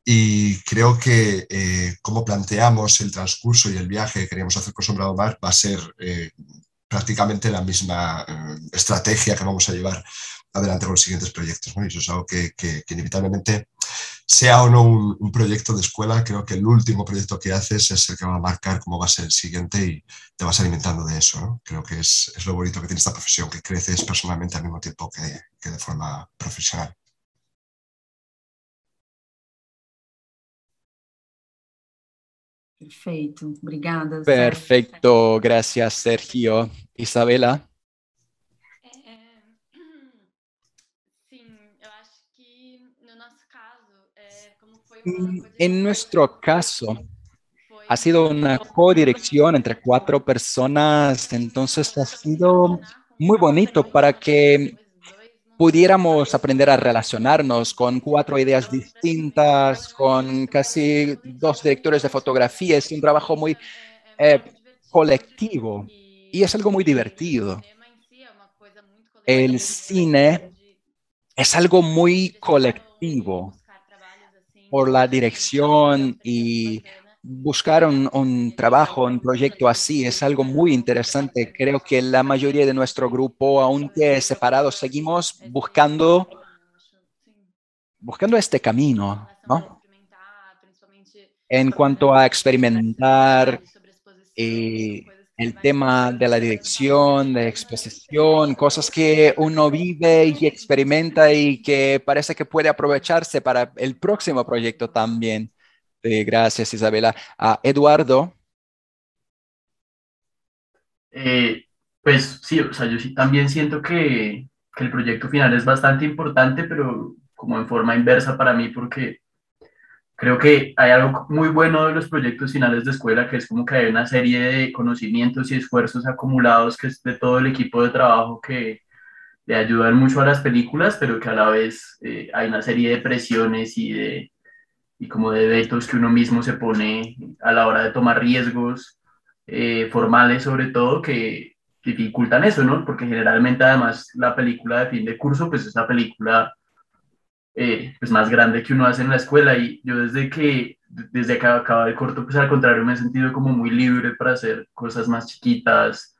Y creo que cómo planteamos el transcurso y el viaje que queríamos hacer con Sombra do Mar va a ser prácticamente la misma estrategia que vamos a llevar adelante con los siguientes proyectos, ¿no? Y eso es algo que inevitablemente, sea o no un proyecto de escuela, creo que el último proyecto que haces es el que va a marcar cómo va a ser el siguiente y te vas alimentando de eso, ¿no? Creo que es lo bonito que tiene esta profesión, que creces personalmente al mismo tiempo que de forma profesional. Perfeito, obrigada. Perfecto, gracias Sergio. Isabela. En nuestro caso, ha sido una codirección entre 4 personas, entonces ha sido muy bonito para que pudiéramos aprender a relacionarnos con 4 ideas distintas, con casi 2 directores de fotografía. Es un trabajo muy colectivo y es algo muy divertido. El cine es algo muy colectivo por la dirección y buscar un trabajo, un proyecto así es algo muy interesante. Creo que la mayoría de nuestro grupo, aunque separados, seguimos buscando este camino, ¿no? En cuanto a experimentar el tema de la dirección, de exposición, cosas que uno vive y experimenta y que parece que puede aprovecharse para el próximo proyecto también. Gracias, Isabela. Eduardo. Pues sí, o sea, yo sí también siento que el proyecto final es bastante importante, pero como en forma inversa para mí, porque creo que hay algo muy bueno de los proyectos finales de escuela, que es como que hay una serie de conocimientos y esfuerzos acumulados que es de todo el equipo de trabajo que le ayudan mucho a las películas, pero que a la vez hay una serie de presiones y como de vetos que uno mismo se pone a la hora de tomar riesgos formales sobre todo que dificultan eso, ¿no? Porque generalmente además la película de fin de curso pues es la película pues más grande que uno hace en la escuela y yo desde que acabé el corto pues al contrario me he sentido como muy libre para hacer cosas más chiquitas,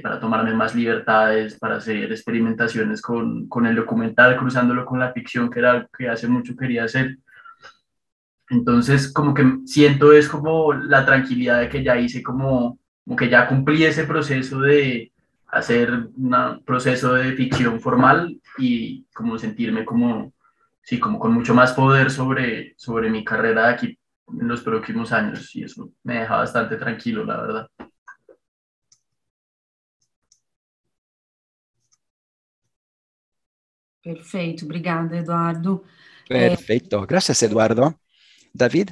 para tomarme más libertades, para hacer experimentaciones con el documental, cruzándolo con la ficción, que era algo que hace mucho quería hacer. Entonces, como que siento es como la tranquilidad de que ya hice como que ya cumplí ese proceso de hacer un proceso de ficción formal y como sentirme como, sí, como con mucho más poder sobre mi carrera de aquí en los próximos años y eso me deja bastante tranquilo, la verdad. Perfeito, obrigada, Eduardo. Perfecto, gracias, Eduardo. David.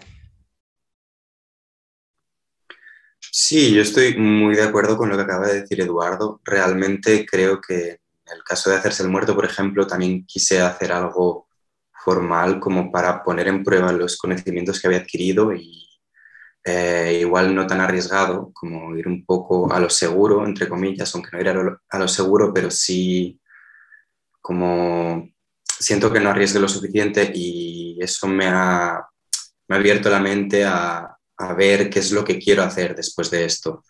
Sí, yo estoy muy de acuerdo con lo que acaba de decir Eduardo. Realmente creo que en el caso de hacerse el muerto, por ejemplo, también quise hacer algo formal como para poner en prueba los conocimientos que había adquirido y igual no tan arriesgado como ir un poco a lo seguro, entre comillas, aunque no ir a lo seguro, pero sí como siento que no arriesgué lo suficiente y eso me ha abierto la mente a ver qué es lo que quiero hacer después de esto.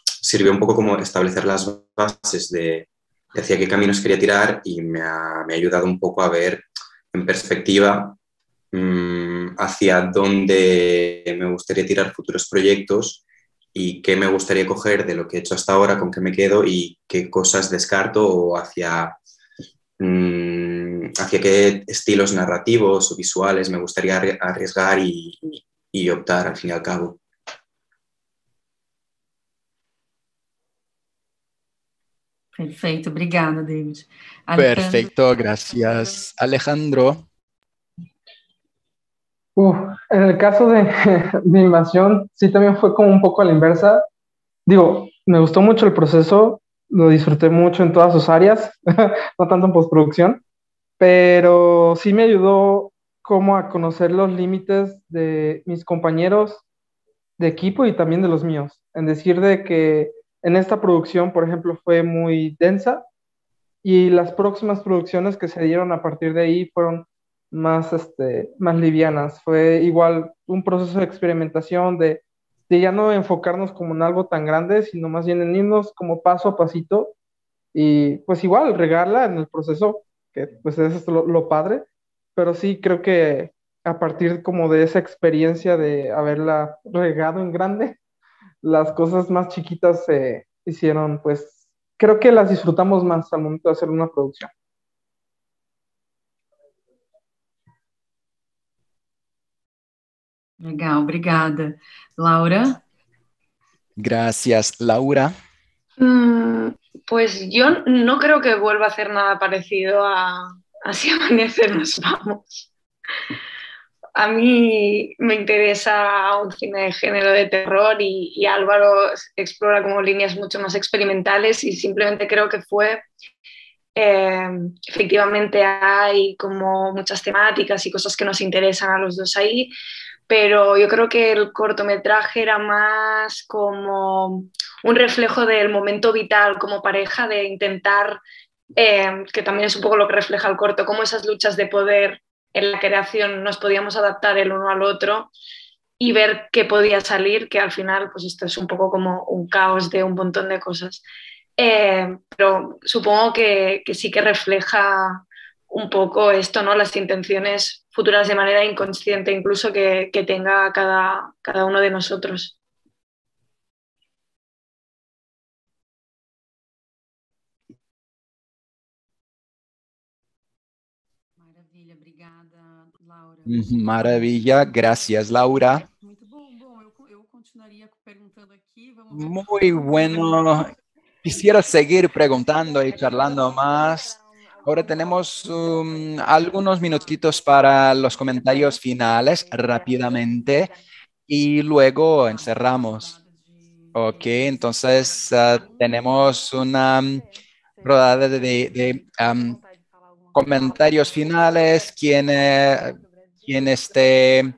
Sirvió un poco como establecer las bases de hacia qué caminos quería tirar y me ha ayudado un poco a ver en perspectiva hacia dónde me gustaría tirar futuros proyectos y qué me gustaría coger de lo que he hecho hasta ahora, con qué me quedo y qué cosas descarto o hacia qué estilos narrativos o visuales me gustaría arriesgar y optar al fin y al cabo. Perfeito, obrigada, David. Perfecto, gracias. Alejandro. En el caso de Invasión, sí también fue como un poco a la inversa. Digo, me gustó mucho el proceso, lo disfruté mucho en todas sus áreas, no tanto en postproducción, pero sí me ayudó como a conocer los límites de mis compañeros de equipo y también de los míos. En decir de que en esta producción, por ejemplo, fue muy densa y las próximas producciones que se dieron a partir de ahí fueron más, más livianas. Fue igual un proceso de experimentación, de ya no enfocarnos como en algo tan grande, sino más bien en irnos como paso a pasito y pues igual regarla en el proceso, que pues eso es lo padre, pero sí creo que a partir como de esa experiencia de haberla regado en grande, las cosas más chiquitas se hicieron, pues creo que las disfrutamos más al momento de hacer una producción. Legal, obrigada. Laura? Gracias, Laura. Mm, pues yo no creo que vuelva a hacer nada parecido a Así amanece nos vamos. A mí me interesa un cine de género de terror y Álvaro explora como líneas mucho más experimentales y simplemente creo que fue, efectivamente hay como muchas temáticas y cosas que nos interesan a los dos ahí, pero yo creo que el cortometraje era más como un reflejo del momento vital como pareja, de intentar, que también es un poco lo que refleja el corto, cómo esas luchas de poder en la creación nos podíamos adaptar el uno al otro y ver qué podía salir, que al final pues esto es un poco como un caos de un montón de cosas. Pero supongo que sí que refleja un poco esto, ¿no? Las intenciones futuras de manera inconsciente, incluso que tenga cada uno de nosotros. Maravilha, obrigada, Laura. Maravilla, gracias, Laura. Muito bom. Bom, eu continuaria perguntando aqui, vamos ver. Muy bueno. Quisiera seguir preguntando y charlando más. Ahora tenemos algunos minutitos para los comentarios finales rápidamente y luego encerramos. Ok, entonces tenemos una rodada de comentarios finales. Quien esté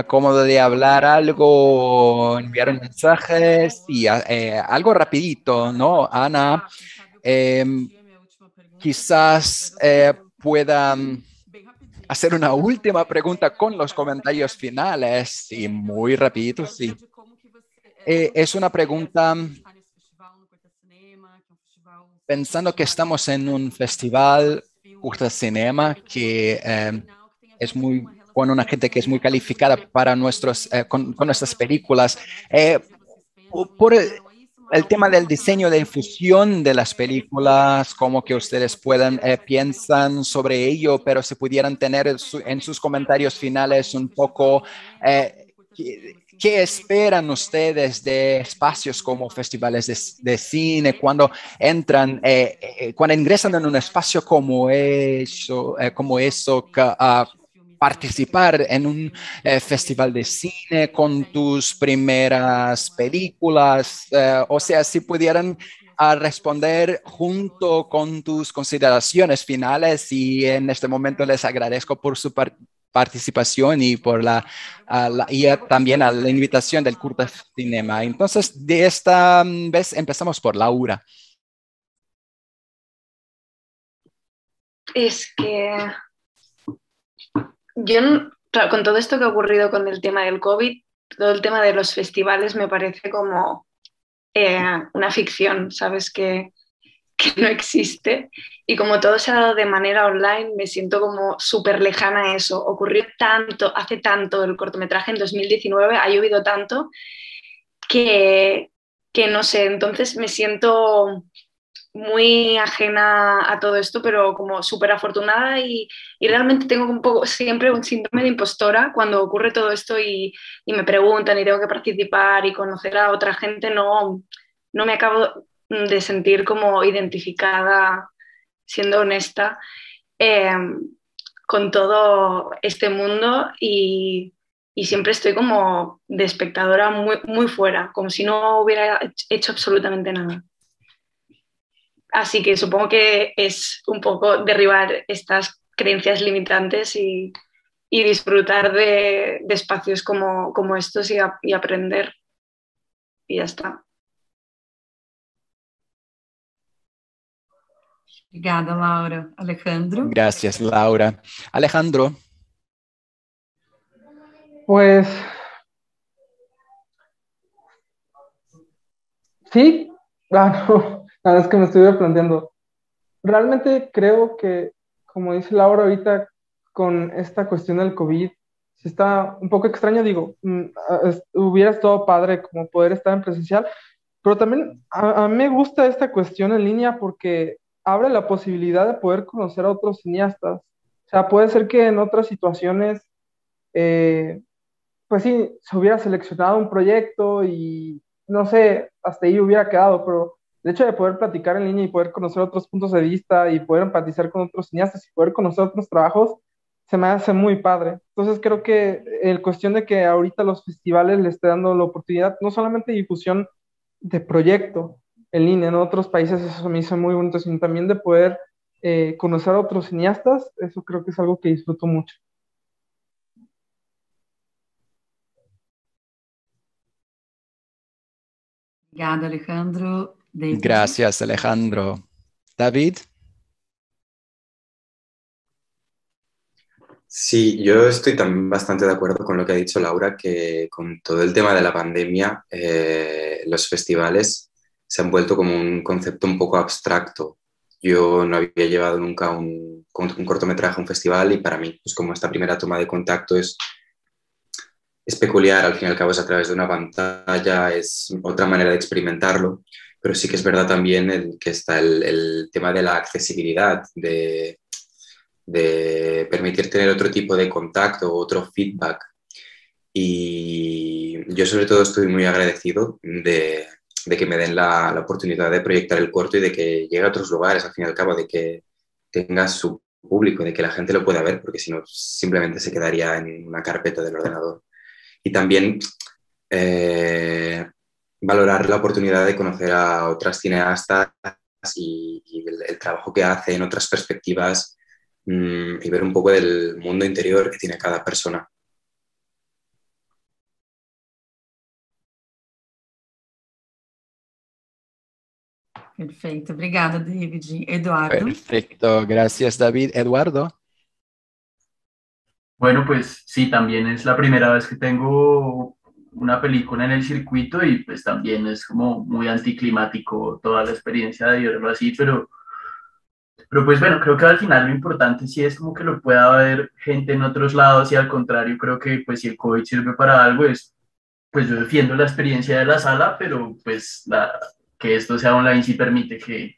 cómodo de hablar algo o enviar un mensaje, sí, algo rapidito, ¿no? Ana, quizás puedan hacer una última pregunta con los comentarios finales, y muy rapidito, sí. Es una pregunta pensando que estamos en un festival Curta Cinema que es muy con una gente que es muy calificada para con nuestras películas. Por el tema del diseño de difusión de las películas, como que ustedes piensan sobre ello, pero si pudieran tener en sus comentarios finales un poco ¿qué esperan ustedes de espacios como festivales de cine cuando ingresan en un espacio como eso, participar en un festival de cine con tus primeras películas? O sea, si pudieran responder junto con tus consideraciones finales, y en este momento les agradezco por su participación y por y también a la invitación del Curta Cinema. Entonces, de esta vez empezamos por Laura. Es que yo, claro, con todo esto que ha ocurrido con el tema del COVID, todo el tema de los festivales me parece como una ficción, ¿sabes? Que no existe. Y como todo se ha dado de manera online, me siento como súper lejana a eso. Ocurrió tanto, hace tanto el cortometraje, en 2019, ha llovido tanto que, que no sé, entonces me siento muy ajena a todo esto, pero como súper afortunada y realmente tengo un poco siempre un síndrome de impostora cuando ocurre todo esto y me preguntan y tengo que participar y conocer a otra gente, no me acabo de sentir como identificada, siendo honesta, eh, con todo este mundo y siempre estoy como de espectadora muy, muy fuera, como si no hubiera hecho absolutamente nada. Así que supongo que es un poco derribar estas creencias limitantes y disfrutar de espacios como estos y aprender. Y ya está. Obrigada, Laura. Alejandro. Gracias, Laura. Alejandro. Pues sí, no, es que me estuve planteando. Realmente creo que, como dice Laura ahorita, con esta cuestión del COVID, sí está un poco extraño, digo, hubiera estado padre como poder estar en presencial, pero también a mí me gusta esta cuestión en línea porque abre la posibilidad de poder conocer a otros cineastas. O sea, puede ser que en otras situaciones, eh, pues sí, se hubiera seleccionado un proyecto y no sé, hasta ahí hubiera quedado, pero el hecho de poder platicar en línea y poder conocer otros puntos de vista y poder empatizar con otros cineastas y poder conocer otros trabajos, se me hace muy padre. Entonces creo que el cuestión de que ahorita los festivales le esté dando la oportunidad, no solamente de difusión de proyecto en línea en otros países, eso me hizo muy bonito, sino también de poder conocer a otros cineastas, eso creo que es algo que disfruto mucho. Obrigada, Alejandro. David. Gracias, Alejandro. David. Sí, yo estoy también bastante de acuerdo con lo que ha dicho Laura, que con todo el tema de la pandemia, los festivales se han vuelto como un concepto un poco abstracto. Yo no había llevado nunca un cortometraje a un festival y para mí, pues como esta primera toma de contacto es peculiar, al fin y al cabo es a través de una pantalla, es otra manera de experimentarlo, pero sí que es verdad también que está el tema de la accesibilidad, de permitir tener otro tipo de contacto, otro feedback. Y yo sobre todo estoy muy agradecido de que me den la oportunidad de proyectar el corto y de que llegue a otros lugares, al fin y al cabo, de que tenga su público, de que la gente lo pueda ver, porque si no simplemente se quedaría en una carpeta del ordenador. Y también valorar la oportunidad de conocer a otras cineastas y el trabajo que hace en otras perspectivas y ver un poco del mundo interior que tiene cada persona. Perfeito. Obrigada, David. Eduardo. Perfecto. Gracias, David. Eduardo. Bueno, pues sí, también es la primera vez que tengo una película en el circuito y pues también es como muy anticlimático toda la experiencia de verlo así, pero pues bueno, creo que al final lo importante sí es como que lo pueda ver gente en otros lados y al contrario, creo que pues si el COVID sirve para algo es, pues yo defiendo la experiencia de la sala, pero pues que esto sea online sí permite que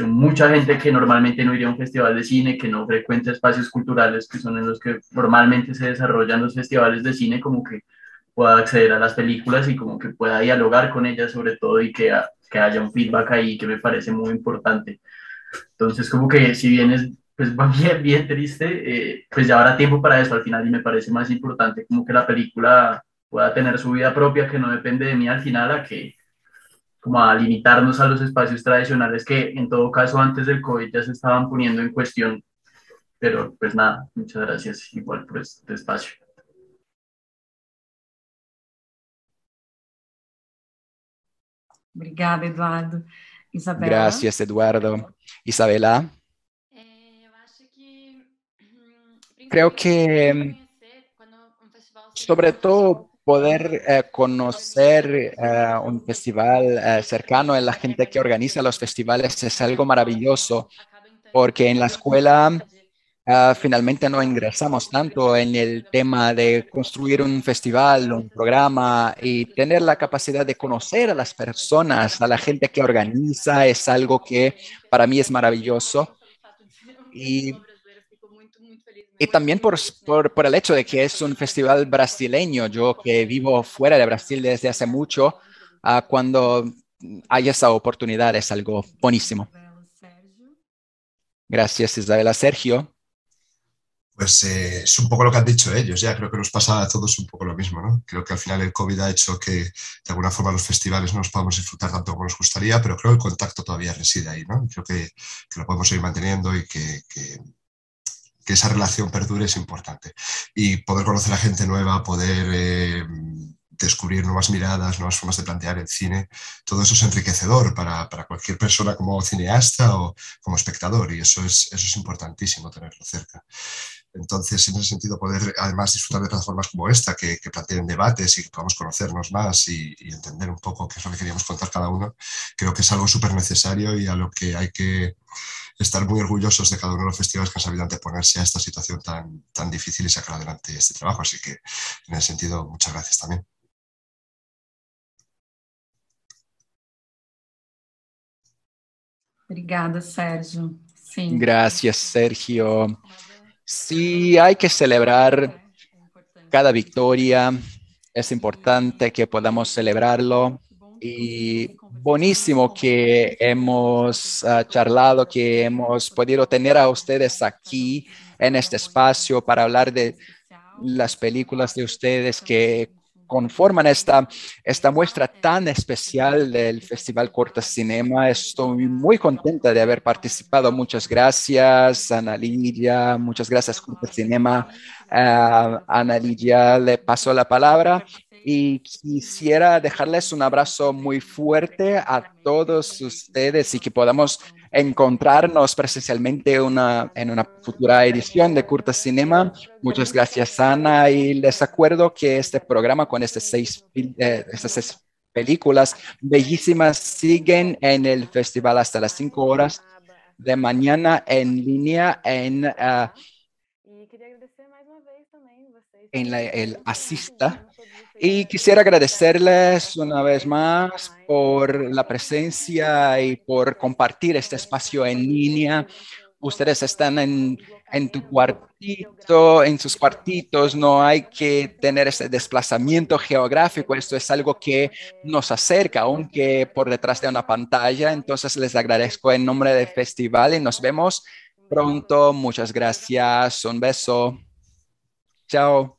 mucha gente que normalmente no iría a un festival de cine, que no frecuenta espacios culturales que son en los que normalmente se desarrollan los festivales de cine, como que pueda acceder a las películas y como que pueda dialogar con ellas sobre todo y que haya un feedback ahí que me parece muy importante. Entonces, como que si bien es pues bien, bien triste, pues ya habrá tiempo para eso al final y me parece más importante como que la película pueda tener su vida propia, que no depende de mí al final, a que como a limitarnos a los espacios tradicionales que en todo caso antes del COVID ya se estaban poniendo en cuestión. Pero pues nada, muchas gracias igual por este espacio. Obrigada, Eduardo. Isabela. Gracias, Eduardo. Isabela. Creo que sobre todo poder conocer un festival cercano a la gente que organiza los festivales es algo maravilloso, porque en la escuela finalmente no ingresamos tanto en el tema de construir un festival, un programa y tener la capacidad de conocer a las personas, a la gente que organiza, es algo que para mí es maravilloso. Y también por el hecho de que es un festival brasileño, yo que vivo fuera de Brasil desde hace mucho, cuando hay esa oportunidad es algo buenísimo. Gracias, Isabela. Sergio. Pues es un poco lo que han dicho ellos, ya creo que nos pasa a todos un poco lo mismo, ¿no? Creo que al final el COVID ha hecho que de alguna forma los festivales no nos podamos disfrutar tanto como nos gustaría, pero creo que el contacto todavía reside ahí, ¿no? Creo que lo podemos seguir manteniendo y que que esa relación perdure es importante. Y poder conocer a gente nueva, poder descubrir nuevas miradas, nuevas formas de plantear el cine, todo eso es enriquecedor para cualquier persona como cineasta o como espectador, y eso es importantísimo tenerlo cerca. Entonces, en ese sentido, poder además disfrutar de plataformas como esta, que planteen debates y que podamos conocernos más y entender un poco qué es lo que queríamos contar cada uno, creo que es algo súper necesario y a lo que hay que estar muy orgullosos de cada uno de los festivales que han sabido anteponerse a esta situación tan difícil y sacar adelante este trabajo. Así que, en ese sentido, muchas gracias también. Obrigada, Sergio. Sí. Gracias, Sergio. Sí, hay que celebrar cada victoria. Es importante que podamos celebrarlo. Y buenísimo que hemos charlado, que hemos podido tener a ustedes aquí en este espacio para hablar de las películas de ustedes que conforman esta muestra tan especial del Festival Corta Cinema. Estoy muy contenta de haber participado. Muchas gracias, Ana Lidia. Muchas gracias, Corta Cinema. Ana Lidia, le paso la palabra y quisiera dejarles un abrazo muy fuerte a todos ustedes y que podamos encontrarnos presencialmente en una futura edición de Corta Cinema. Muchas gracias, Ana, y les acuerdo que este programa con estas seis películas bellísimas siguen en el festival hasta las 5 horas de mañana en línea en el Asista. Y quisiera agradecerles una vez más por la presencia y por compartir este espacio en línea. Ustedes están en tu cuartito, en sus cuartitos, no hay que tener ese desplazamiento geográfico. Esto es algo que nos acerca, aunque por detrás de una pantalla. Entonces les agradezco en nombre del festival y nos vemos pronto. Muchas gracias. Un beso. Chao.